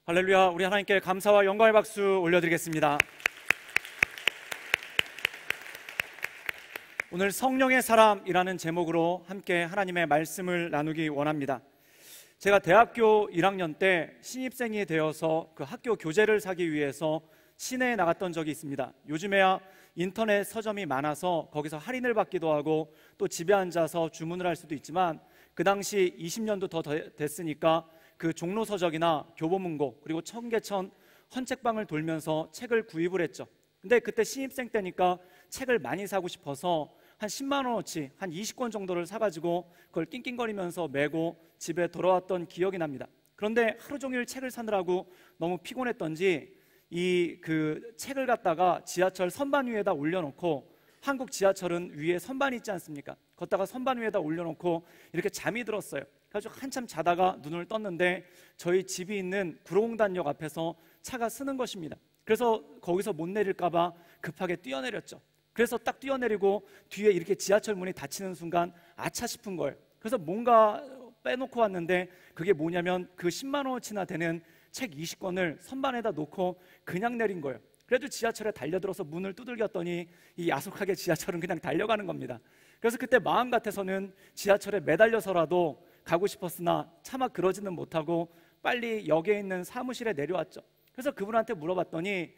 할렐루야. 우리 하나님께 감사와 영광의 박수 올려드리겠습니다. 오늘 성령의 사람이라는 제목으로 함께 하나님의 말씀을 나누기 원합니다. 제가 대학교 1학년 때 신입생이 되어서 그 학교 교재를 사기 위해서 시내에 나갔던 적이 있습니다. 요즘에야 인터넷 서점이 많아서 거기서 할인을 받기도 하고 또 집에 앉아서 주문을 할 수도 있지만, 그 당시 20년도 더 됐으니까 그 종로서적이나 교보문고 그리고 청계천 헌책방을 돌면서 책을 구입을 했죠. 근데 그때 신입생 때니까 책을 많이 사고 싶어서 한 10만 원어치 한 20권 정도를 사가지고 그걸 낑낑거리면서 메고 집에 돌아왔던 기억이 납니다. 그런데 하루 종일 책을 사느라고 너무 피곤했던지 그 책을 갖다가 지하철 선반 위에다 올려놓고, 한국 지하철은 위에 선반이 있지 않습니까? 걷다가 선반 위에다 올려놓고 이렇게 잠이 들었어요. 그래서 한참 자다가 눈을 떴는데 저희 집이 있는 구로공단역 앞에서 차가 쓰는 것입니다. 그래서 거기서 못 내릴까봐 급하게 뛰어내렸죠. 그래서 딱 뛰어내리고 뒤에 이렇게 지하철 문이 닫히는 순간 아차 싶은 거예요. 그래서 뭔가 빼놓고 왔는데 그게 뭐냐면 그 10만 원어치나 되는 책 20권을 선반에다 놓고 그냥 내린 거예요. 그래도 지하철에 달려들어서 문을 두들겼더니 이 야속하게 지하철은 그냥 달려가는 겁니다. 그래서 그때 마음 같아서는 지하철에 매달려서라도 가고 싶었으나 차마 그러지는 못하고 빨리 역에 있는 사무실에 내려왔죠. 그래서 그분한테 물어봤더니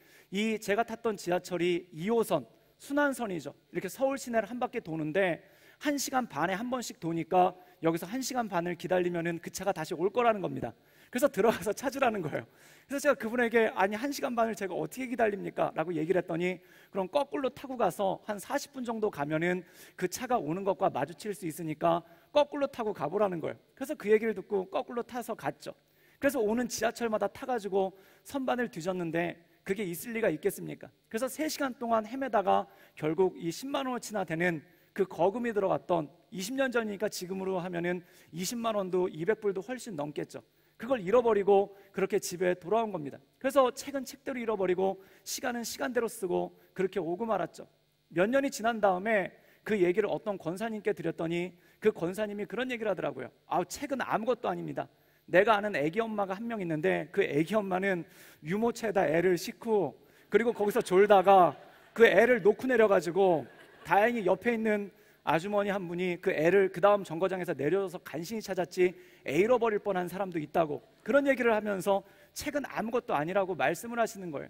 제가 탔던 지하철이 2호선 순환선이죠. 이렇게 서울 시내를 한 바퀴 도는데 1시간 반에 한 번씩 도니까 여기서 1시간 반을 기다리면은 그 차가 다시 올 거라는 겁니다. 그래서 들어가서 찾으라는 거예요. 그래서 제가 그분에게 아니 1시간 반을 제가 어떻게 기다립니까? 라고 얘기를 했더니 그럼 거꾸로 타고 가서 한 40분 정도 가면은 그 차가 오는 것과 마주칠 수 있으니까 거꾸로 타고 가보라는 거예요. 그래서 그 얘기를 듣고 거꾸로 타서 갔죠. 그래서 오는 지하철마다 타가지고 선반을 뒤졌는데 그게 있을 리가 있겠습니까? 그래서 3시간 동안 헤매다가 결국 이 10만 원어치나 되는 그 거금이 들어갔던, 20년 전이니까 지금으로 하면은 20만 원도 200불도 훨씬 넘겠죠. 그걸 잃어버리고 그렇게 집에 돌아온 겁니다. 그래서 책은 책대로 잃어버리고 시간은 시간대로 쓰고 그렇게 오고 말았죠. 몇 년이 지난 다음에 그 얘기를 어떤 권사님께 드렸더니 그 권사님이 그런 얘기를 하더라고요. 책은 아무것도 아닙니다. 내가 아는 애기 엄마가 한 명 있는데 그 애기 엄마는 유모차에다 애를 싣고 그리고 거기서 졸다가 그 애를 놓고 내려가지고 다행히 옆에 있는 아주머니 한 분이 그 애를 그 다음 정거장에서 내려줘서 간신히 찾았지 애 잃어버릴 뻔한 사람도 있다고, 그런 얘기를 하면서 책은 아무것도 아니라고 말씀을 하시는 거예요.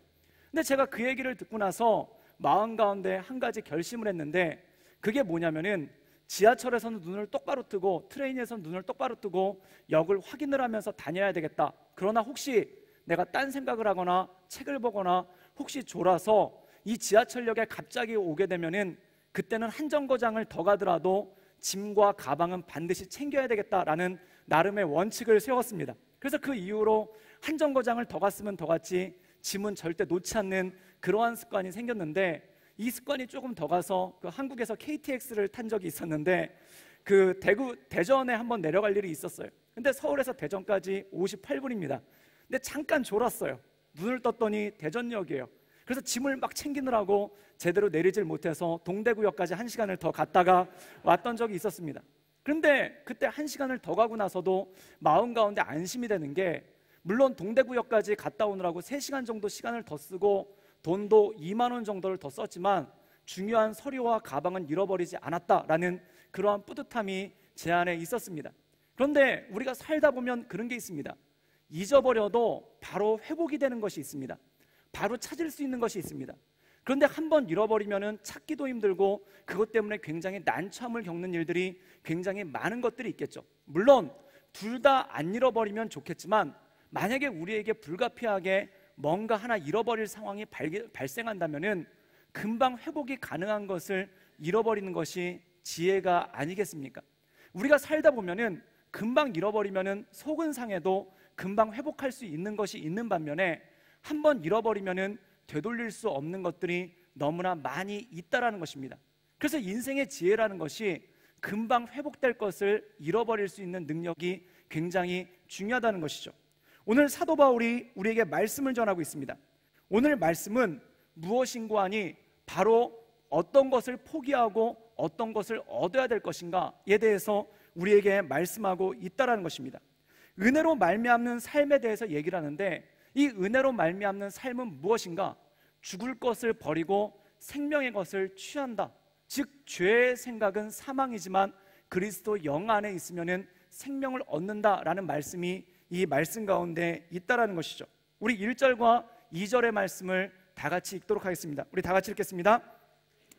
근데 제가 그 얘기를 듣고 나서 마음 가운데 한 가지 결심을 했는데, 그게 뭐냐면은 지하철에서는 눈을 똑바로 뜨고 트레인에서는 눈을 똑바로 뜨고 역을 확인을 하면서 다녀야 되겠다. 그러나 혹시 내가 딴 생각을 하거나 책을 보거나 혹시 졸아서 이 지하철역에 갑자기 오게 되면은 그때는 한 정거장을 더 가더라도 짐과 가방은 반드시 챙겨야 되겠다라는 나름의 원칙을 세웠습니다. 그래서 그 이후로 한 정거장을 더 갔으면 더 갔지 짐은 절대 놓지 않는 그러한 습관이 생겼는데, 이 습관이 조금 더 가서 그 한국에서 KTX를 탄 적이 있었는데 그 대전에 한번 내려갈 일이 있었어요. 근데 서울에서 대전까지 58분입니다. 근데 잠깐 졸았어요. 눈을 떴더니 대전역이에요. 그래서 짐을 막 챙기느라고 제대로 내리질 못해서 동대구역까지 1시간을 더 갔다가 왔던 적이 있었습니다. 그런데 그때 1시간을 더 가고 나서도 마음 가운데 안심이 되는 게, 물론 동대구역까지 갔다 오느라고 3시간 정도 시간을 더 쓰고 돈도 2만 원 정도를 더 썼지만 중요한 서류와 가방은 잃어버리지 않았다라는 그러한 뿌듯함이 제 안에 있었습니다. 그런데 우리가 살다 보면 그런 게 있습니다. 잊어버려도 바로 회복이 되는 것이 있습니다. 바로 찾을 수 있는 것이 있습니다. 그런데 한번 잃어버리면 찾기도 힘들고 그것 때문에 굉장히 난처함을 겪는 일들이 굉장히 많은 것들이 있겠죠. 물론 둘 다 안 잃어버리면 좋겠지만, 만약에 우리에게 불가피하게 뭔가 하나 잃어버릴 상황이 발생한다면은 금방 회복이 가능한 것을 잃어버리는 것이 지혜가 아니겠습니까? 우리가 살다 보면은 금방 잃어버리면은 속은 상해도 금방 회복할 수 있는 것이 있는 반면에 한번 잃어버리면은 되돌릴 수 없는 것들이 너무나 많이 있다라는 것입니다. 그래서 인생의 지혜라는 것이 금방 회복될 것을 잃어버릴 수 있는 능력이 굉장히 중요하다는 것이죠. 오늘 사도 바울이 우리에게 말씀을 전하고 있습니다. 오늘 말씀은 무엇인고 하니 바로 어떤 것을 포기하고 어떤 것을 얻어야 될 것인가에 대해서 우리에게 말씀하고 있다는 것입니다. 은혜로 말미암는 삶에 대해서 얘기를 하는데, 이 은혜로 말미암는 삶은 무엇인가? 죽을 것을 버리고 생명의 것을 취한다. 즉 죄의 생각은 사망이지만 그리스도 영 안에 있으면은 생명을 얻는다라는 말씀이 이 말씀 가운데 있다라는 것이죠. 우리 1절과 2절의 말씀을 다 같이 읽도록 하겠습니다. 우리 다 같이 읽겠습니다.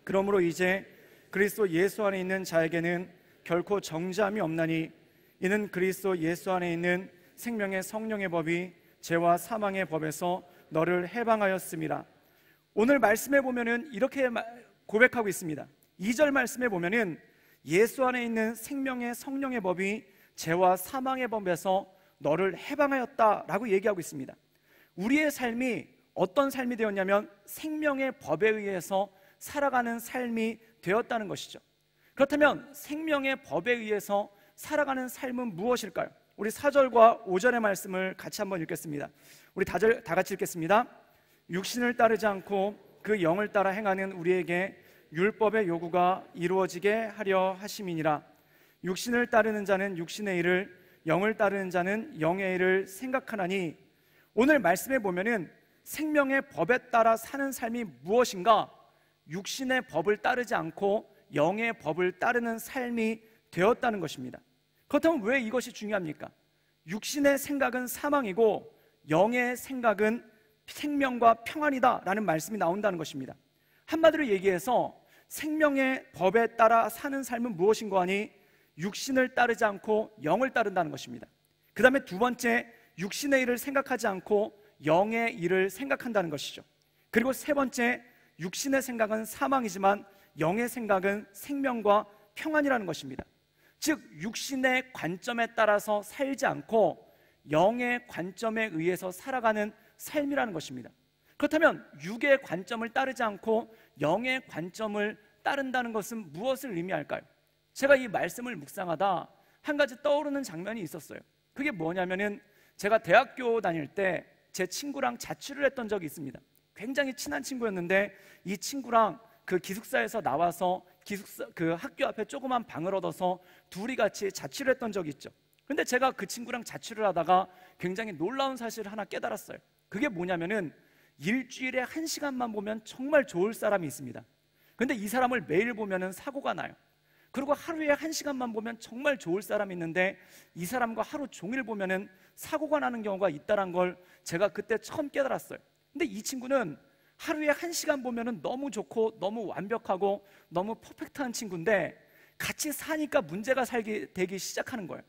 그러므로 이제 그리스도 예수 안에 있는 자에게는 결코 정죄함이 없나니 이는 그리스도 예수 안에 있는 생명의 성령의 법이 죄와 사망의 법에서 너를 해방하였음이라. 오늘 말씀에 보면은 이렇게 고백하고 있습니다. 2절 말씀에 보면은 예수 안에 있는 생명의 성령의 법이 죄와 사망의 법에서 너를 해방하였다라고 얘기하고 있습니다. 우리의 삶이 어떤 삶이 되었냐면 생명의 법에 의해서 살아가는 삶이 되었다는 것이죠. 그렇다면 생명의 법에 의해서 살아가는 삶은 무엇일까요? 우리 4절과 5절의 말씀을 같이 한번 읽겠습니다. 우리 다 같이 읽겠습니다. 육신을 따르지 않고 그 영을 따라 행하는 우리에게 율법의 요구가 이루어지게 하려 하심이니라. 육신을 따르는 자는 육신의 일을, 영을 따르는 자는 영의 일을 생각하나니. 오늘 말씀에 보면은 생명의 법에 따라 사는 삶이 무엇인가? 육신의 법을 따르지 않고 영의 법을 따르는 삶이 되었다는 것입니다. 그렇다면 왜 이것이 중요합니까? 육신의 생각은 사망이고 영의 생각은 생명과 평안이다 라는 말씀이 나온다는 것입니다. 한마디로 얘기해서 생명의 법에 따라 사는 삶은 무엇인가 하니 육신을 따르지 않고 영을 따른다는 것입니다. 그 다음에 두 번째, 육신의 일을 생각하지 않고 영의 일을 생각한다는 것이죠. 그리고 세 번째, 육신의 생각은 사망이지만 영의 생각은 생명과 평안이라는 것입니다. 즉 육신의 관점에 따라서 살지 않고 영의 관점에 의해서 살아가는 삶이라는 것입니다. 그렇다면 육의 관점을 따르지 않고 영의 관점을 따른다는 것은 무엇을 의미할까요? 제가 이 말씀을 묵상하다 한 가지 떠오르는 장면이 있었어요. 그게 뭐냐면은 제가 대학교 다닐 때 제 친구랑 자취를 했던 적이 있습니다. 굉장히 친한 친구였는데 이 친구랑 그 기숙사에서 나와서 그 학교 앞에 조그만 방을 얻어서 둘이 같이 자취를 했던 적이 있죠. 근데 제가 그 친구랑 자취를 하다가 굉장히 놀라운 사실을 하나 깨달았어요. 그게 뭐냐면은 일주일에 1시간만 보면 정말 좋을 사람이 있습니다. 근데 이 사람을 매일 보면은 사고가 나요. 그리고 하루에 1시간만 보면 정말 좋을 사람이 있는데 이 사람과 하루 종일 보면은 사고가 나는 경우가 있다는 걸 제가 그때 처음 깨달았어요. 근데 이 친구는 하루에 1시간 보면은 너무 좋고 너무 완벽하고 너무 퍼펙트한 친구인데 같이 사니까 문제가 되기 시작하는 거예요.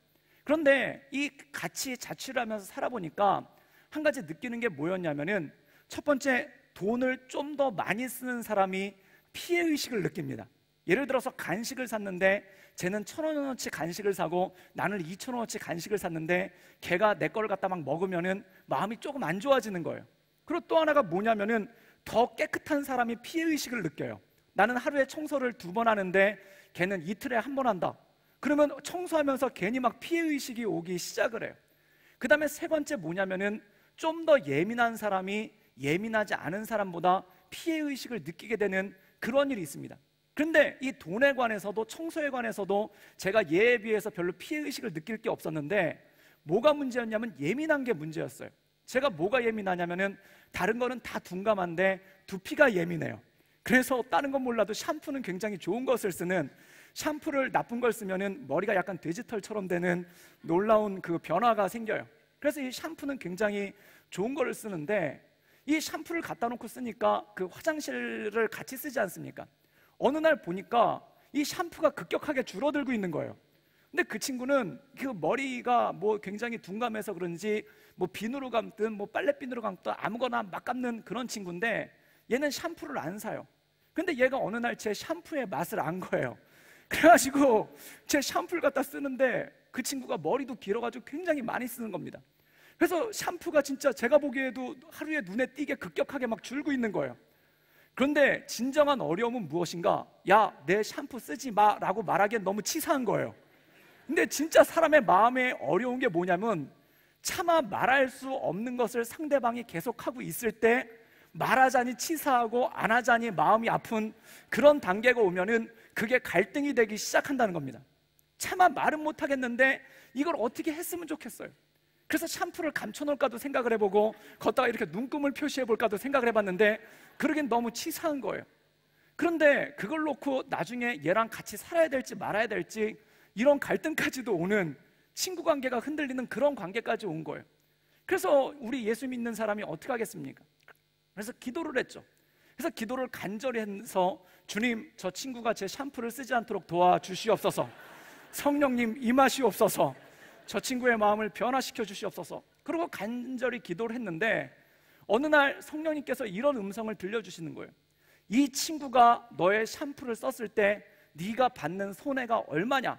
그런데 이 같이 자취를 하면서 살아보니까 한 가지 느끼는 게 뭐였냐면은 첫 번째, 돈을 좀 더 많이 쓰는 사람이 피해의식을 느낍니다. 예를 들어서 간식을 샀는데 쟤는 1,000원어치 간식을 사고 나는 2,000원어치 간식을 샀는데 걔가 내 거를 갖다 막 먹으면은 마음이 조금 안 좋아지는 거예요. 그리고 또 하나가 뭐냐면은 더 깨끗한 사람이 피해의식을 느껴요. 나는 하루에 청소를 2번 하는데 걔는 이틀에 1번 한다. 그러면 청소하면서 괜히 막 피해의식이 오기 시작을 해요. 그 다음에 세 번째 뭐냐면은 좀 더 예민한 사람이 예민하지 않은 사람보다 피해의식을 느끼게 되는 그런 일이 있습니다. 그런데 이 돈에 관해서도 청소에 관해서도 제가 얘에 비해서 별로 피해의식을 느낄 게 없었는데 뭐가 문제였냐면 예민한 게 문제였어요. 제가 뭐가 예민하냐면은 다른 거는 다 둔감한데 두피가 예민해요. 그래서 다른 건 몰라도 샴푸는 굉장히 좋은 것을 쓰는, 샴푸를 나쁜 걸 쓰면은 머리가 약간 돼지털처럼 되는 놀라운 그 변화가 생겨요. 그래서 이 샴푸는 굉장히 좋은 거를 쓰는데 이 샴푸를 갖다 놓고 쓰니까 그 화장실을 같이 쓰지 않습니까? 어느 날 보니까 이 샴푸가 급격하게 줄어들고 있는 거예요. 근데 그 친구는 그 머리가 뭐 굉장히 둔감해서 그런지 뭐 비누로 감든 뭐 빨래비누로 감든 아무거나 막 감는 그런 친구인데 얘는 샴푸를 안 사요. 근데 얘가 어느 날 제 샴푸의 맛을 안 거예요. 그래가지고 제 샴푸를 갖다 쓰는데 그 친구가 머리도 길어가지고 굉장히 많이 쓰는 겁니다. 그래서 샴푸가 진짜 제가 보기에도 하루에 눈에 띄게 급격하게 막 줄고 있는 거예요. 그런데 진정한 어려움은 무엇인가? 야, 내 샴푸 쓰지 마 라고 말하기엔 너무 치사한 거예요. 근데 진짜 사람의 마음에 어려운 게 뭐냐면 차마 말할 수 없는 것을 상대방이 계속하고 있을 때 말하자니 치사하고 안 하자니 마음이 아픈 그런 단계가 오면은 그게 갈등이 되기 시작한다는 겁니다. 차마 말은 못 하겠는데 이걸 어떻게 했으면 좋겠어요. 그래서 샴푸를 감춰놓을까도 생각을 해보고 걷다가 이렇게 눈금을 표시해볼까도 생각을 해봤는데 그러긴 너무 치사한 거예요. 그런데 그걸 놓고 나중에 얘랑 같이 살아야 될지 말아야 될지 이런 갈등까지도 오는, 친구 관계가 흔들리는 그런 관계까지 온 거예요. 그래서 우리 예수 믿는 사람이 어떻게 하겠습니까? 그래서 기도를 했죠. 그래서 기도를 간절히 해서 주님, 저 친구가 제 샴푸를 쓰지 않도록 도와주시옵소서. 성령님 임하시옵소서. 저 친구의 마음을 변화시켜 주시옵소서. 그리고 간절히 기도를 했는데 어느 날 성령님께서 이런 음성을 들려주시는 거예요. 이 친구가 너의 샴푸를 썼을 때 네가 받는 손해가 얼마냐?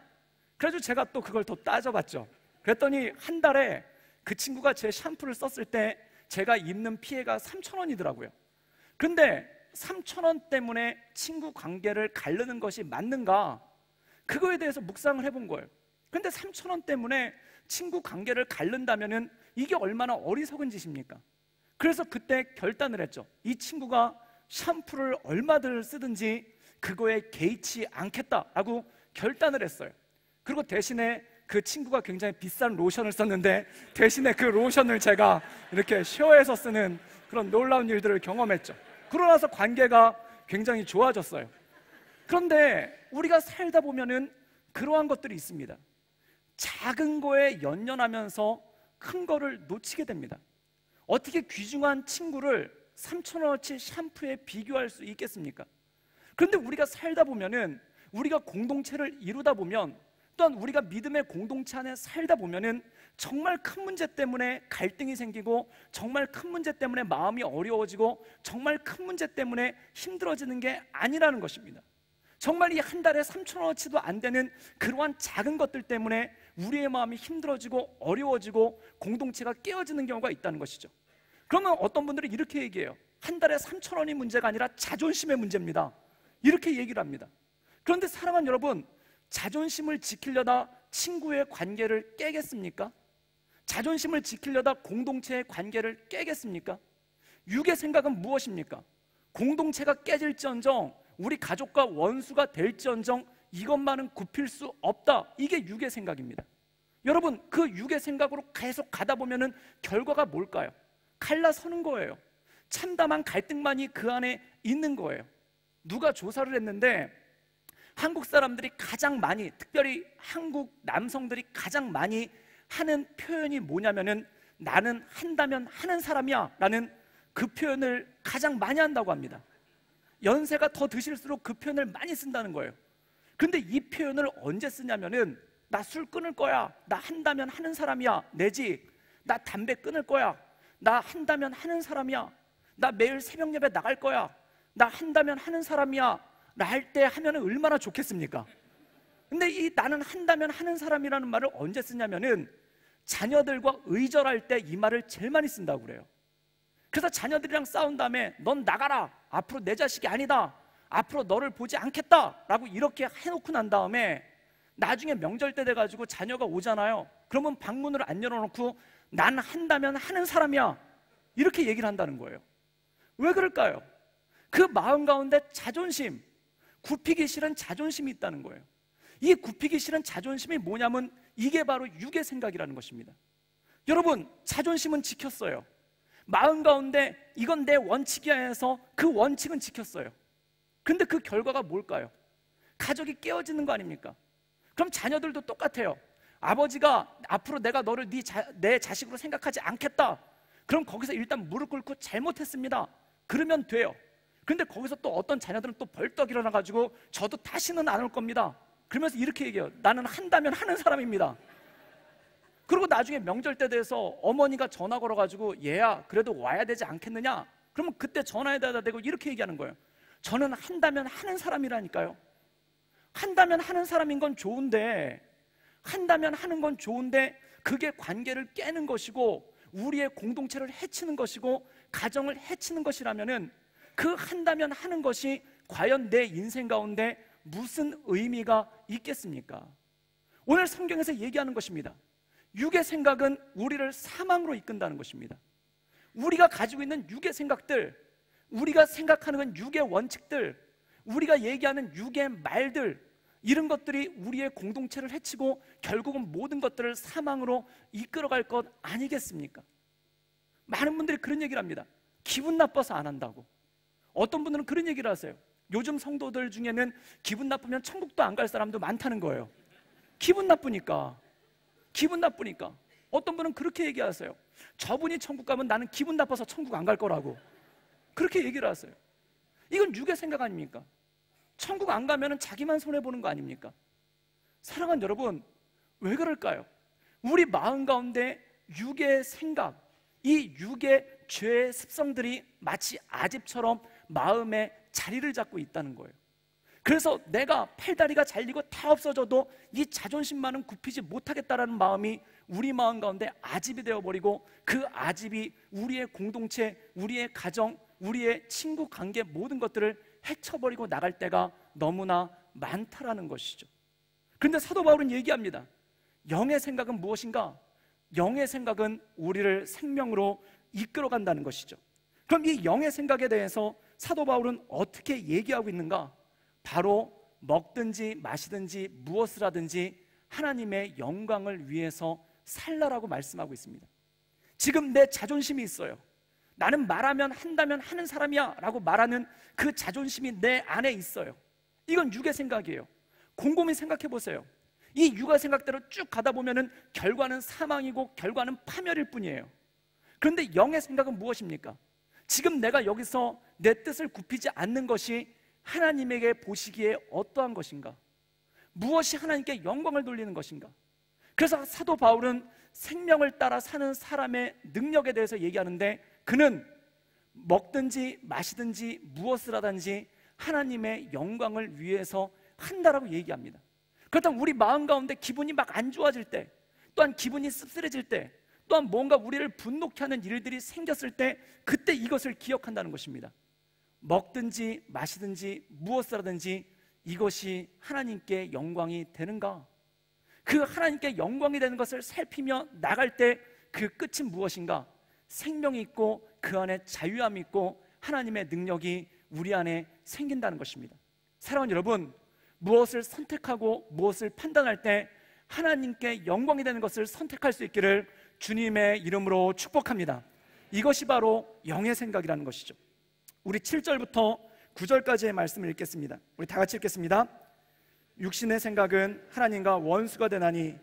그래서 제가 또 그걸 더 따져봤죠. 그랬더니 한 달에 그 친구가 제 샴푸를 썼을 때 제가 입는 피해가 3,000원이더라고요. 근데 3,000원 때문에 친구 관계를 가르는 것이 맞는가? 그거에 대해서 묵상을 해본 거예요. 근데 3,000원 때문에 친구 관계를 가른다면은 이게 얼마나 어리석은 짓입니까? 그래서 그때 결단을 했죠. 이 친구가 샴푸를 얼마들 쓰든지 그거에 개의치 않겠다라고 결단을 했어요. 그리고 대신에 그 친구가 굉장히 비싼 로션을 썼는데 대신에 그 로션을 제가 이렇게 쉐어해서 쓰는 그런 놀라운 일들을 경험했죠. 그러고 나서 관계가 굉장히 좋아졌어요. 그런데 우리가 살다 보면은 그러한 것들이 있습니다. 작은 거에 연연하면서 큰 거를 놓치게 됩니다. 어떻게 귀중한 친구를 3,000원어치 샴푸에 비교할 수 있겠습니까? 그런데 우리가 살다 보면은, 우리가 공동체를 이루다 보면, 또한 우리가 믿음의 공동체 안에 살다 보면은 정말 큰 문제 때문에 갈등이 생기고, 정말 큰 문제 때문에 마음이 어려워지고, 정말 큰 문제 때문에 힘들어지는 게 아니라는 것입니다. 정말 이 한 달에 3,000원어치도 안 되는 그러한 작은 것들 때문에 우리의 마음이 힘들어지고 어려워지고 공동체가 깨어지는 경우가 있다는 것이죠. 그러면 어떤 분들이 이렇게 얘기해요. 한 달에 3,000원이 문제가 아니라 자존심의 문제입니다. 이렇게 얘기를 합니다. 그런데 사랑하는 여러분, 자존심을 지키려다 친구의 관계를 깨겠습니까? 자존심을 지키려다 공동체의 관계를 깨겠습니까? 육의 생각은 무엇입니까? 공동체가 깨질지언정, 우리 가족과 원수가 될지언정 이것만은 굽힐 수 없다. 이게 육의 생각입니다. 여러분, 그 육의 생각으로 계속 가다 보면은 결과가 뭘까요? 갈라서는 거예요. 참담한 갈등만이 그 안에 있는 거예요. 누가 조사를 했는데 한국 사람들이 가장 많이, 특별히 한국 남성들이 가장 많이 하는 표현이 뭐냐면은 나는 한다면 하는 사람이야 라는 그 표현을 가장 많이 한다고 합니다. 연세가 더 드실수록 그 표현을 많이 쓴다는 거예요. 근데 이 표현을 언제 쓰냐면은 나 술 끊을 거야, 나 한다면 하는 사람이야, 내지 나 담배 끊을 거야, 나 한다면 하는 사람이야, 나 매일 새벽 예배 나갈 거야, 나 한다면 하는 사람이야 나 할 때 하면은 얼마나 좋겠습니까? 근데 이 나는 한다면 하는 사람이라는 말을 언제 쓰냐면은 자녀들과 의절할 때 이 말을 제일 많이 쓴다고 그래요. 그래서 자녀들이랑 싸운 다음에 넌 나가라, 앞으로 내 자식이 아니다, 앞으로 너를 보지 않겠다 라고 이렇게 해놓고 난 다음에 나중에 명절 때 돼가지고 자녀가 오잖아요. 그러면 방문을 안 열어놓고 난 한다면 하는 사람이야 이렇게 얘기를 한다는 거예요. 왜 그럴까요? 그 마음 가운데 자존심, 굽히기 싫은 자존심이 있다는 거예요. 이 굽히기 싫은 자존심이 뭐냐면 이게 바로 육의 생각이라는 것입니다. 여러분, 자존심은 지켰어요. 마음 가운데 이건 내 원칙이야 해서 그 원칙은 지켰어요. 근데 그 결과가 뭘까요? 가족이 깨어지는 거 아닙니까? 그럼 자녀들도 똑같아요. 아버지가 앞으로 내가 너를 내 자식으로 생각하지 않겠다. 그럼 거기서 일단 무릎 꿇고 잘못했습니다. 그러면 돼요. 근데 거기서 또 어떤 자녀들은 또 벌떡 일어나가지고 저도 다시는 안 올 겁니다. 그러면서 이렇게 얘기해요. 나는 한다면 하는 사람입니다. 그리고 나중에 명절 때 돼서 어머니가 전화 걸어가지고 얘야 그래도 와야 되지 않겠느냐? 그러면 그때 전화에다 대고 이렇게 얘기하는 거예요. 저는 한다면 하는 사람이라니까요. 한다면 하는 사람인 건 좋은데, 한다면 하는 건 좋은데 그게 관계를 깨는 것이고 우리의 공동체를 해치는 것이고 가정을 해치는 것이라면은 그 한다면 하는 것이 과연 내 인생 가운데 무슨 의미가 있겠습니까? 오늘 성경에서 얘기하는 것입니다. 육의 생각은 우리를 사망으로 이끈다는 것입니다. 우리가 가지고 있는 육의 생각들, 우리가 생각하는 건 육의 원칙들, 우리가 얘기하는 육의 말들, 이런 것들이 우리의 공동체를 해치고 결국은 모든 것들을 사망으로 이끌어갈 것 아니겠습니까? 많은 분들이 그런 얘기를 합니다. 기분 나빠서 안 한다고. 어떤 분들은 그런 얘기를 하세요. 요즘 성도들 중에는 기분 나쁘면 천국도 안 갈 사람도 많다는 거예요. 기분 나쁘니까. 어떤 분은 그렇게 얘기하세요. 저분이 천국 가면 나는 기분 나빠서 천국 안 갈 거라고. 그렇게 얘기를 하세요. 이건 육의 생각 아닙니까? 천국 안 가면 자기만 손해보는 거 아닙니까? 사랑하는 여러분, 왜 그럴까요? 우리 마음 가운데 육의 생각, 이 육의 죄의 습성들이 마치 아집처럼 마음에 자리를 잡고 있다는 거예요. 그래서 내가 팔다리가 잘리고 다 없어져도 이 자존심만은 굽히지 못하겠다라는 마음이 우리 마음 가운데 아집이 되어버리고, 그 아집이 우리의 공동체, 우리의 가정, 우리의 친구 관계 모든 것들을 해쳐버리고 나갈 때가 너무나 많다라는 것이죠. 그런데 사도 바울은 얘기합니다. 영의 생각은 무엇인가? 영의 생각은 우리를 생명으로 이끌어간다는 것이죠. 그럼 이 영의 생각에 대해서 사도 바울은 어떻게 얘기하고 있는가? 바로 먹든지 마시든지 무엇을 하든지 하나님의 영광을 위해서 살라라고 말씀하고 있습니다. 지금 내 자존심이 있어요. 나는 말하면 한다면 하는 사람이야 라고 말하는 그 자존심이 내 안에 있어요. 이건 육의 생각이에요. 곰곰이 생각해 보세요. 이 육의 생각대로 쭉 가다 보면은 결과는 사망이고 결과는 파멸일 뿐이에요. 그런데 영의 생각은 무엇입니까? 지금 내가 여기서 내 뜻을 굽히지 않는 것이 하나님에게 보시기에 어떠한 것인가? 무엇이 하나님께 영광을 돌리는 것인가? 그래서 사도 바울은 생명을 따라 사는 사람의 능력에 대해서 얘기하는데, 그는 먹든지 마시든지 무엇을 하든지 하나님의 영광을 위해서 한다라고 얘기합니다. 그렇다면 우리 마음 가운데 기분이 막 안 좋아질 때, 또한 기분이 씁쓸해질 때, 또한 뭔가 우리를 분노케 하는 일들이 생겼을 때, 그때 이것을 기억한다는 것입니다. 먹든지 마시든지 무엇을 하든지 이것이 하나님께 영광이 되는가? 그 하나님께 영광이 되는 것을 살피며 나갈 때 그 끝은 무엇인가? 생명이 있고 그 안에 자유함이 있고 하나님의 능력이 우리 안에 생긴다는 것입니다. 사랑하는 여러분, 무엇을 선택하고 무엇을 판단할 때 하나님께 영광이 되는 것을 선택할 수 있기를 주님의 이름으로 축복합니다. 이것이 바로 영의 생각이라는 것이죠. 우리 7절부터 9절까지의 말씀을 읽겠습니다. 우리 다 같이 읽겠습니다. 육신의 생각은 하나님과 원수가 되나니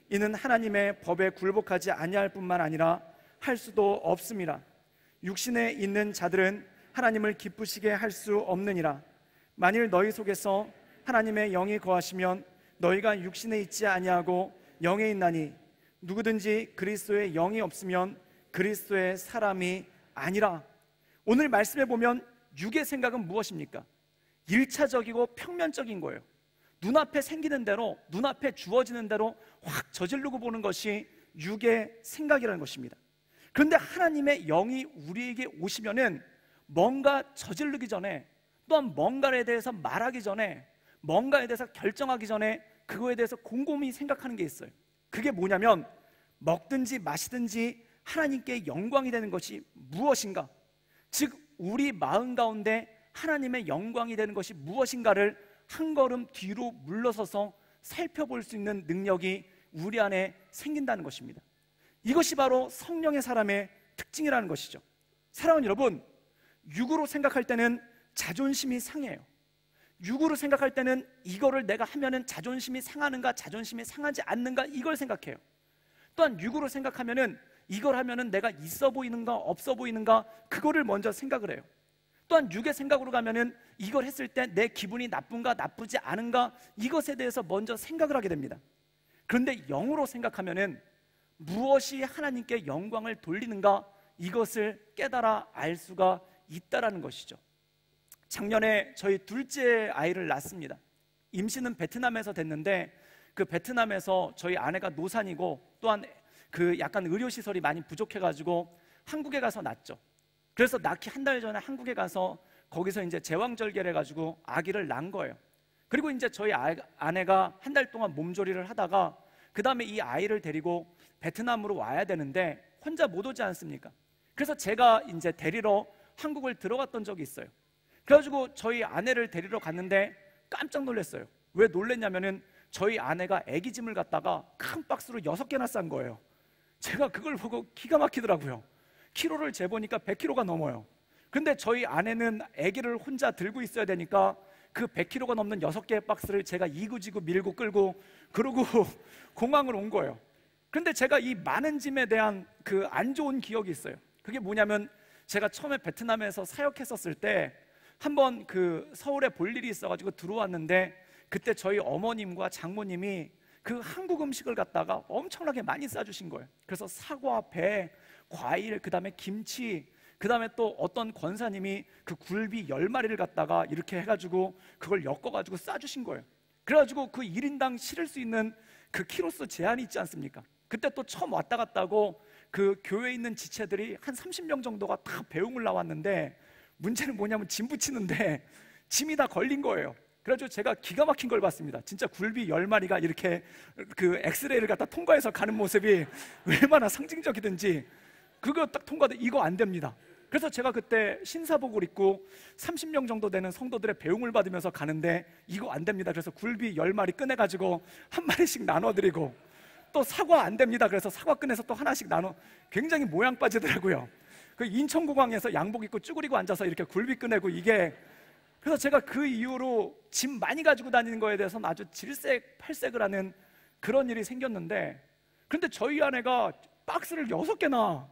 이는 하나님의 법에 굴복하지 아니할 뿐만 아니라 할 수도 없음이라. 육신에 있는 자들은 하나님을 기쁘시게 할 수 없느니라. 만일 너희 속에서 하나님의 영이 거하시면 너희가 육신에 있지 아니하고 영에 있나니 누구든지 그리스도의 영이 없으면 그리스도의 사람이 아니라. 오늘 말씀에 보면 육의 생각은 무엇입니까? 1차적이고 평면적인 거예요. 눈앞에 생기는 대로, 눈앞에 주어지는 대로 확 저지르고 보는 것이 육의 생각이라는 것입니다. 그런데 하나님의 영이 우리에게 오시면은 뭔가 저지르기 전에, 또한 뭔가에 대해서 말하기 전에, 뭔가에 대해서 결정하기 전에 그거에 대해서 곰곰이 생각하는 게 있어요. 그게 뭐냐면 먹든지 마시든지 하나님께 영광이 되는 것이 무엇인가? 즉 우리 마음 가운데 하나님의 영광이 되는 것이 무엇인가를 한 걸음 뒤로 물러서서 살펴볼 수 있는 능력이 우리 안에 생긴다는 것입니다. 이것이 바로 성령의 사람의 특징이라는 것이죠. 사랑하는 여러분, 육으로 생각할 때는 자존심이 상해요. 육으로 생각할 때는 이거를 내가 하면은 자존심이 상하는가 자존심이 상하지 않는가 이걸 생각해요. 또한 육으로 생각하면은 이걸 하면은 내가 있어 보이는가 없어 보이는가 그거를 먼저 생각을 해요. 또한 육의 생각으로 가면은 이걸 했을 때 내 기분이 나쁜가 나쁘지 않은가 이것에 대해서 먼저 생각을 하게 됩니다. 그런데 영으로 생각하면은 무엇이 하나님께 영광을 돌리는가 이것을 깨달아 알 수가 있다라는 것이죠. 작년에 저희 둘째 아이를 낳았습니다. 임신은 베트남에서 됐는데 그 베트남에서 저희 아내가 노산이고 또한 그 약간 의료시설이 많이 부족해가지고 한국에 가서 낳았죠. 그래서 낳기 한 달 전에 한국에 가서 거기서 이제 제왕절개를 해가지고 아기를 낳은 거예요. 그리고 이제 저희 아내가 한 달 동안 몸조리를 하다가 그 다음에 이 아이를 데리고 베트남으로 와야 되는데 혼자 못 오지 않습니까? 그래서 제가 이제 데리러 한국을 들어갔던 적이 있어요. 그래가지고 저희 아내를 데리러 갔는데 깜짝 놀랐어요. 왜 놀랬냐면은 저희 아내가 애기 짐을 갖다가 큰 박스로 6개나 싼 거예요. 제가 그걸 보고 기가 막히더라고요. 키로를 재보니까 100kg가 넘어요. 근데 저희 아내는 아기를 혼자 들고 있어야 되니까 그 100kg가 넘는 6개의 박스를 제가 이구지구 밀고 끌고 그러고 공항을 온 거예요. 근데 제가 이 많은 짐에 대한 그 안 좋은 기억이 있어요. 그게 뭐냐면 제가 처음에 베트남에서 사역했었을 때 한번 그 서울에 볼 일이 있어가지고 들어왔는데 그때 저희 어머님과 장모님이 그 한국 음식을 갖다가 엄청나게 많이 싸주신 거예요. 그래서 사과, 배, 과일, 그 다음에 김치, 그 다음에 또 어떤 권사님이 그 굴비 10마리를 갖다가 이렇게 해가지고 그걸 엮어가지고 싸주신 거예요. 그래가지고 그 1인당 실을 수 있는 그 키로수 제한이 있지 않습니까? 그때 또 처음 왔다 갔다 하고 그 교회에 있는 지체들이 한 30명 정도가 다 배웅을 나왔는데 문제는 뭐냐면 짐 붙이는데 짐이 다 걸린 거예요. 그래가지고 제가 기가 막힌 걸 봤습니다. 진짜 굴비 10마리가 이렇게 그 엑스레이를 갖다 통과해서 가는 모습이 얼마나 상징적이든지 그거 딱 통과돼 이거 안 됩니다. 그래서 제가 그때 신사복을 입고 30명 정도 되는 성도들의 배웅을 받으면서 가는데 이거 안 됩니다. 그래서 굴비 10마리 꺼내가지고 한 마리씩 나눠드리고 또 사과 안 됩니다. 그래서 사과 꺼내서 또 하나씩 나눠 굉장히 모양 빠지더라고요. 그 인천공항에서 양복 입고 쭈그리고 앉아서 이렇게 굴비 꺼내고 이게 그래서 제가 그 이후로 짐 많이 가지고 다니는 거에 대해서는 아주 질색팔색을 하는 그런 일이 생겼는데 근데 저희 아내가 박스를 6개나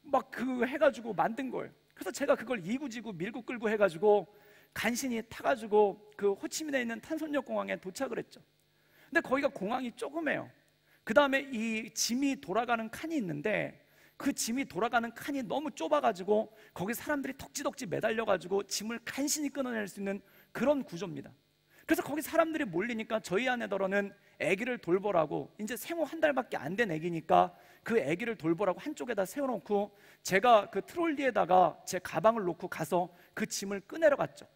막 그 해가지고 만든 거예요. 그래서 제가 그걸 이구지구 밀고 끌고 해가지고 간신히 타가지고 그 호치민에 있는 탄손역 공항에 도착을 했죠. 근데 거기가 공항이 조그매요. 그 다음에 이 짐이 돌아가는 칸이 있는데 그 짐이 돌아가는 칸이 너무 좁아가지고 거기 사람들이 덕지덕지 매달려가지고 짐을 간신히 끊어낼 수 있는 그런 구조입니다. 그래서 거기 사람들이 몰리니까 저희 아내더러는 아기를 돌보라고 이제 생후 1달밖에 안 된 아기니까 그 아기를 돌보라고 한쪽에다 세워놓고 제가 그 트롤리에다가 제 가방을 놓고 가서 그 짐을 꺼내러 갔죠.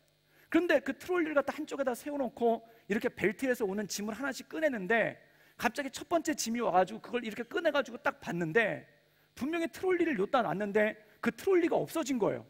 그런데 그 트롤리를 갖다 한쪽에다 세워놓고 이렇게 벨트에서 오는 짐을 하나씩 꺼내는데 갑자기 첫 번째 짐이 와가지고 그걸 이렇게 꺼내가지고 딱 봤는데 분명히 트롤리를 놓다 놨는데 그 트롤리가 없어진 거예요.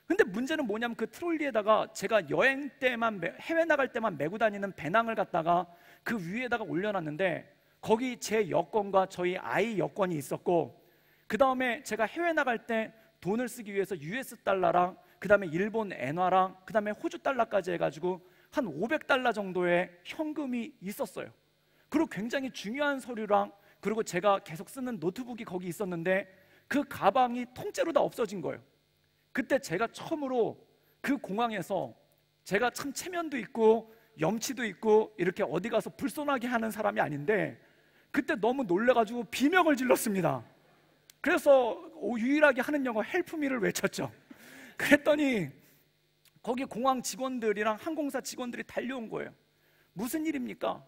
근데 문제는 뭐냐면 그 트롤리에다가 제가 여행 때만 해외 나갈 때만 메고 다니는 배낭을 갖다가 그 위에다가 올려놨는데 거기 제 여권과 저희 아이 여권이 있었고 그 다음에 제가 해외 나갈 때 돈을 쓰기 위해서 US 달러랑 그 다음에 일본 엔화랑 그 다음에 호주 달러까지 해가지고 한 500달러 정도의 현금이 있었어요. 그리고 굉장히 중요한 서류랑 그리고 제가 계속 쓰는 노트북이 거기 있었는데 그 가방이 통째로 다 없어진 거예요. 그때 제가 처음으로 그 공항에서 제가 참 체면도 있고 염치도 있고 이렇게 어디 가서 불손하게 하는 사람이 아닌데 그때 너무 놀래가지고 비명을 질렀습니다. 그래서 유일하게 하는 영어 헬프미를 외쳤죠. 그랬더니 거기 공항 직원들이랑 항공사 직원들이 달려온 거예요. 무슨 일입니까?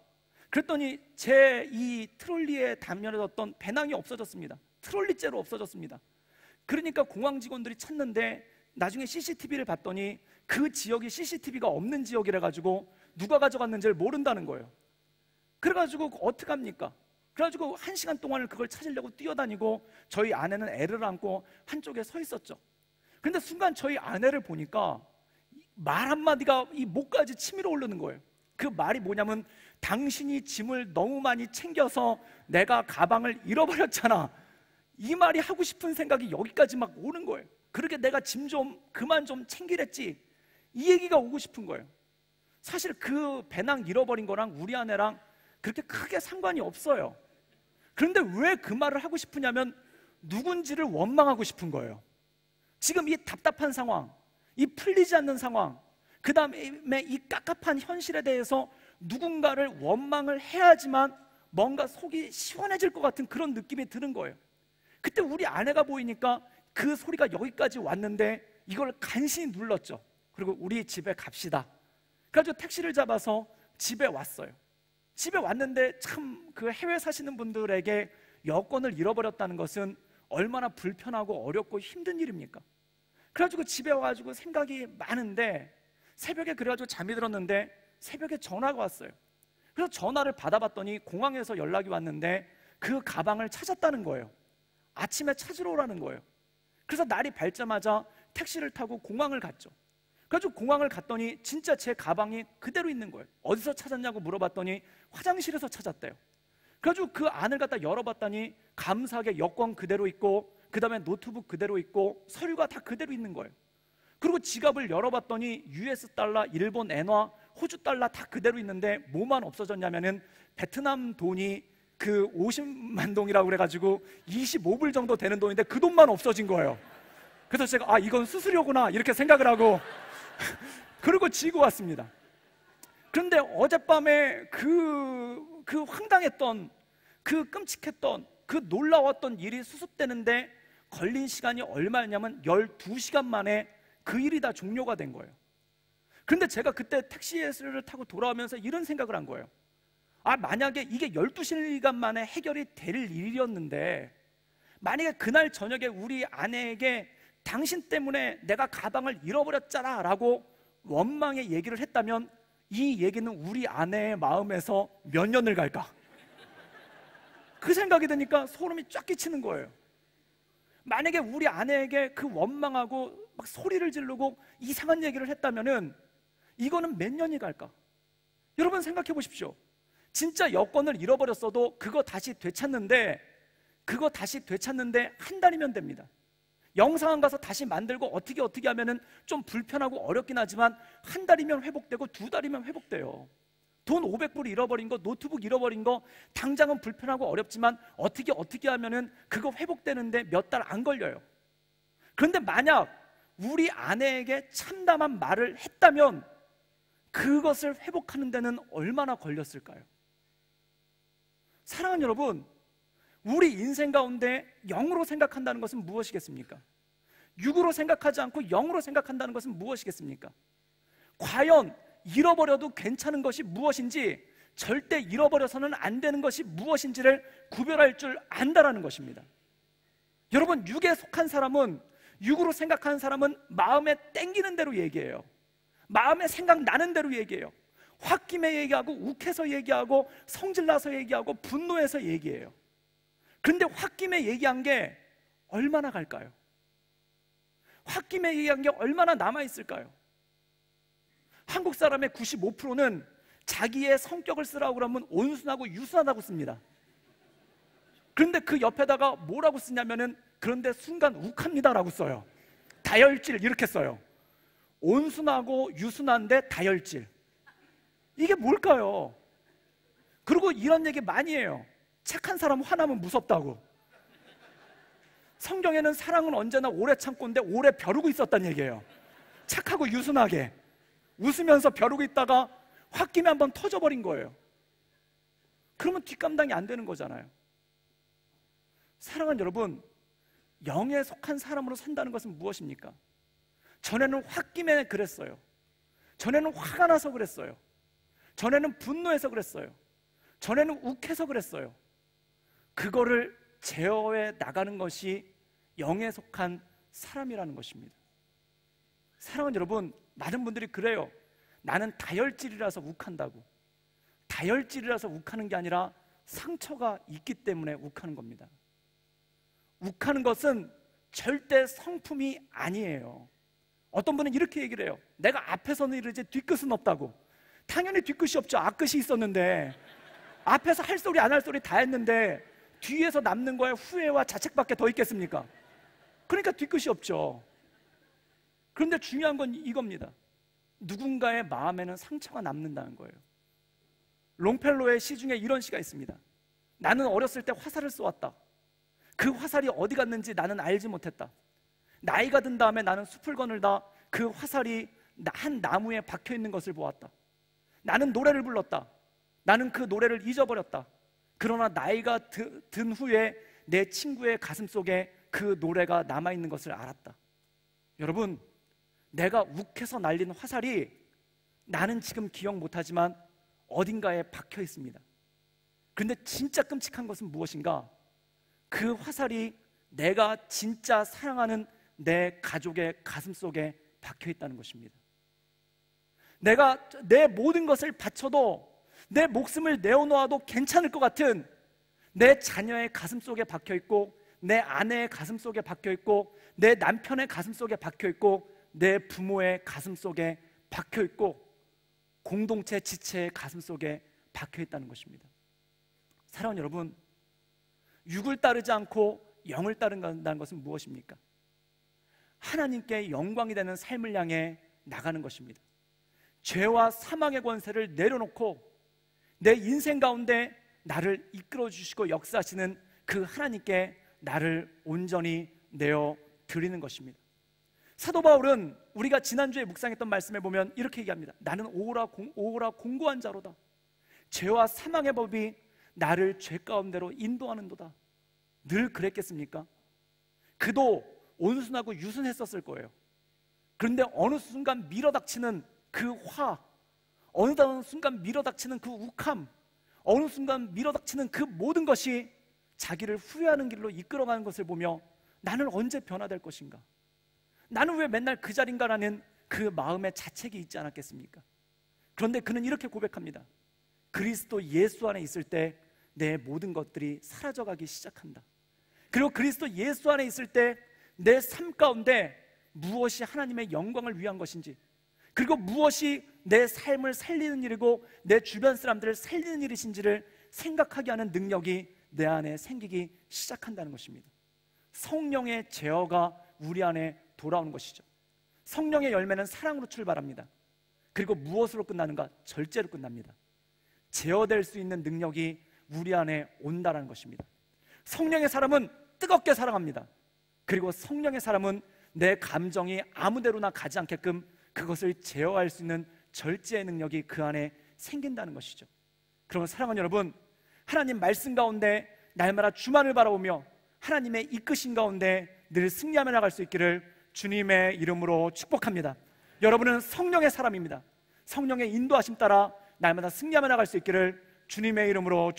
그랬더니 제 이 트롤리에 담겨졌던 배낭이 없어졌습니다. 트롤리째로 없어졌습니다. 그러니까 공항 직원들이 찾는데 나중에 CCTV를 봤더니 그 지역이 CCTV가 없는 지역이라 가지고 누가 가져갔는지를 모른다는 거예요. 그래가지고 어떡합니까? 그래가지고 1시간 동안을 그걸 찾으려고 뛰어다니고 저희 아내는 애를 안고 한쪽에 서 있었죠. 근데 순간 저희 아내를 보니까 말 한마디가 이 목까지 치밀어 오르는 거예요. 그 말이 뭐냐면 당신이 짐을 너무 많이 챙겨서 내가 가방을 잃어버렸잖아. 이 말이 하고 싶은 생각이 여기까지 막 오는 거예요. 그러게 내가 짐 좀 그만 좀 챙기랬지. 이 얘기가 오고 싶은 거예요. 사실 그 배낭 잃어버린 거랑 우리 아내랑 그렇게 크게 상관이 없어요. 그런데 왜 그 말을 하고 싶으냐면 누군지를 원망하고 싶은 거예요. 지금 이 답답한 상황, 이 풀리지 않는 상황, 그 다음에 이 깝깝한 현실에 대해서 누군가를 원망을 해야지만 뭔가 속이 시원해질 것 같은 그런 느낌이 드는 거예요. 그때 우리 아내가 보이니까 그 소리가 여기까지 왔는데 이걸 간신히 눌렀죠. 그리고 우리 집에 갑시다. 그래서 택시를 잡아서 집에 왔어요. 집에 왔는데 참 그 해외 사시는 분들에게 여권을 잃어버렸다는 것은 얼마나 불편하고 어렵고 힘든 일입니까? 그래가지고 집에 와가지고 생각이 많은데 새벽에 그래가지고 잠이 들었는데 새벽에 전화가 왔어요. 그래서 전화를 받아봤더니 공항에서 연락이 왔는데 그 가방을 찾았다는 거예요. 아침에 찾으러 오라는 거예요. 그래서 날이 밝자마자 택시를 타고 공항을 갔죠. 그래가지고 공항을 갔더니 진짜 제 가방이 그대로 있는 거예요. 어디서 찾았냐고 물어봤더니 화장실에서 찾았대요. 그래가지고 그 안을 갖다 열어봤더니 감사하게 여권 그대로 있고, 그 다음에 노트북 그대로 있고, 서류가 다 그대로 있는 거예요. 그리고 지갑을 열어봤더니 US 달러, 일본 엔화, 호주 달러 다 그대로 있는데 뭐만 없어졌냐면은 베트남 돈이 그 50만 동이라고 그래가지고 25불 정도 되는 돈인데 그 돈만 없어진 거예요. 그래서 제가 이건 수수료구나 이렇게 생각을 하고 그리고 지고 왔습니다. 그런데 어젯밤에 그 황당했던, 그 끔찍했던, 그 놀라웠던 일이 수습되는데 걸린 시간이 얼마였냐면 12시간 만에 그 일이 다 종료가 된 거예요. 그런데 제가 그때 택시를 타고 돌아오면서 이런 생각을 한 거예요. 만약에 이게 12시간 만에 해결이 될 일이었는데, 만약에 그날 저녁에 우리 아내에게 당신 때문에 내가 가방을 잃어버렸잖아 라고 원망의 얘기를 했다면 이 얘기는 우리 아내의 마음에서 몇 년을 갈까? 그 생각이 드니까 소름이 쫙 끼치는 거예요. 만약에 우리 아내에게 그 원망하고 막 소리를 지르고 이상한 얘기를 했다면은 이거는 몇 년이 갈까? 여러분 생각해 보십시오. 진짜 여권을 잃어버렸어도 그거 다시 되찾는데 한 달이면 됩니다. 영사관 가서 다시 만들고 어떻게 하면은 좀 불편하고 어렵긴 하지만 한 달이면 회복되고 두 달이면 회복돼요. 돈 500불 잃어버린 거, 노트북 잃어버린 거 당장은 불편하고 어렵지만 어떻게 하면은 그거 회복되는데 몇 달 안 걸려요. 그런데 만약 우리 아내에게 참담한 말을 했다면 그것을 회복하는 데는 얼마나 걸렸을까요? 사랑하는 여러분, 우리 인생 가운데 영으로 생각한다는 것은 무엇이겠습니까? 육으로 생각하지 않고 영으로 생각한다는 것은 무엇이겠습니까? 과연 잃어버려도 괜찮은 것이 무엇인지, 절대 잃어버려서는 안 되는 것이 무엇인지를 구별할 줄 안다라는 것입니다. 여러분, 육에 속한 사람은, 육으로 생각하는 사람은 마음에 땡기는 대로 얘기해요. 마음에 생각나는 대로 얘기해요. 홧김에 얘기하고, 욱해서 얘기하고, 성질나서 얘기하고, 분노해서 얘기해요. 그런데 홧김에 얘기한 게 얼마나 갈까요? 홧김에 얘기한 게 얼마나 남아있을까요? 한국 사람의 95%는 자기의 성격을 쓰라고 그러면 온순하고 유순하다고 씁니다. 그런데 그 옆에다가 뭐라고 쓰냐면은, 그런데 순간 욱합니다라고 써요. 다혈질 이렇게 써요. 온순하고 유순한데 다혈질. 이게 뭘까요? 그리고 이런 얘기 많이 해요. 착한 사람 화나면 무섭다고. 성경에는 사랑은 언제나 오래 참고인데 오래 벼르고 있었단 얘기예요. 착하고 유순하게 웃으면서 벼르고 있다가 홧김에 한번 터져버린 거예요. 그러면 뒷감당이 안 되는 거잖아요. 사랑하는 여러분, 영에 속한 사람으로 산다는 것은 무엇입니까? 전에는 홧김에 그랬어요. 전에는 화가 나서 그랬어요. 전에는 분노해서 그랬어요. 전에는 욱해서 그랬어요. 그거를 제어해 나가는 것이 영에 속한 사람이라는 것입니다. 사랑하는 여러분, 많은 분들이 그래요. 나는 다혈질이라서 욱한다고. 다혈질이라서 욱하는 게 아니라 상처가 있기 때문에 욱하는 겁니다. 욱하는 것은 절대 성품이 아니에요. 어떤 분은 이렇게 얘기를 해요. 내가 앞에서는 이러지 뒤끝은 없다고. 당연히 뒤끝이 없죠. 앞끝이 있었는데, 앞에서 할 소리 안 할 소리 다 했는데 뒤에서 남는 거에 후회와 자책밖에 더 있겠습니까? 그러니까 뒤끝이 없죠. 그런데 중요한 건 이겁니다. 누군가의 마음에는 상처가 남는다는 거예요. 롱펠로의 시 중에 이런 시가 있습니다. 나는 어렸을 때 화살을 쏘았다. 그 화살이 어디 갔는지 나는 알지 못했다. 나이가 든 다음에 나는 숲을 거닐다 그 화살이 한 나무에 박혀 있는 것을 보았다. 나는 노래를 불렀다. 나는 그 노래를 잊어버렸다. 그러나 나이가 든 후에 내 친구의 가슴 속에 그 노래가 남아있는 것을 알았다. 여러분, 내가 욱해서 날린 화살이 나는 지금 기억 못하지만 어딘가에 박혀 있습니다. 그런데 진짜 끔찍한 것은 무엇인가? 그 화살이 내가 진짜 사랑하는 내 가족의 가슴 속에 박혀 있다는 것입니다. 내가 내 모든 것을 바쳐도, 내 목숨을 내어놓아도 괜찮을 것 같은 내 자녀의 가슴 속에 박혀 있고, 내 아내의 가슴 속에 박혀 있고, 내 남편의 가슴 속에 박혀 있고, 내 부모의 가슴 속에 박혀 있고 공동체 지체의 가슴 속에 박혀 있다는 것입니다. 사랑하는 여러분, 육을 따르지 않고 영을 따른다는 것은 무엇입니까? 하나님께 영광이 되는 삶을 향해 나가는 것입니다. 죄와 사망의 권세를 내려놓고 내 인생 가운데 나를 이끌어 주시고 역사하시는 그 하나님께 나를 온전히 내어 드리는 것입니다. 사도 바울은 우리가 지난주에 묵상했던 말씀에 보면 이렇게 얘기합니다. 나는 오라 공고한 자로다. 죄와 사망의 법이 나를 죄 가운데로 인도하는도다. 늘 그랬겠습니까? 그도 온순하고 유순했었을 거예요. 그런데 어느 순간 밀어닥치는 그 화, 어느 순간 밀어닥치는 그 욱함, 어느 순간 밀어닥치는 그 모든 것이 자기를 후회하는 길로 이끌어가는 것을 보며 나는 언제 변화될 것인가? 나는 왜 맨날 그 자리인가라는 그 마음의 자책이 있지 않았겠습니까? 그런데 그는 이렇게 고백합니다. 그리스도 예수 안에 있을 때 내 모든 것들이 사라져가기 시작한다. 그리고 그리스도 예수 안에 있을 때 내 삶 가운데 무엇이 하나님의 영광을 위한 것인지, 그리고 무엇이 내 삶을 살리는 일이고 내 주변 사람들을 살리는 일이신지를 생각하게 하는 능력이 내 안에 생기기 시작한다는 것입니다. 성령의 제어가 우리 안에 돌아오는 것이죠. 성령의 열매는 사랑으로 출발합니다. 그리고 무엇으로 끝나는가? 절제로 끝납니다. 제어될 수 있는 능력이 우리 안에 온다는 것입니다. 성령의 사람은 뜨겁게 사랑합니다. 그리고 성령의 사람은 내 감정이 아무데로나 가지 않게끔 그것을 제어할 수 있는 절제의 능력이 그 안에 생긴다는 것이죠. 그러면 사랑하는 여러분, 하나님 말씀 가운데 날마다 주만을 바라보며 하나님의 이끄신 가운데 늘 승리하며 나갈 수 있기를 주님의 이름으로 축복합니다. 여러분은 성령의 사람입니다. 성령의 인도하심 따라 날마다 승리하며 나갈 수 있기를 주님의 이름으로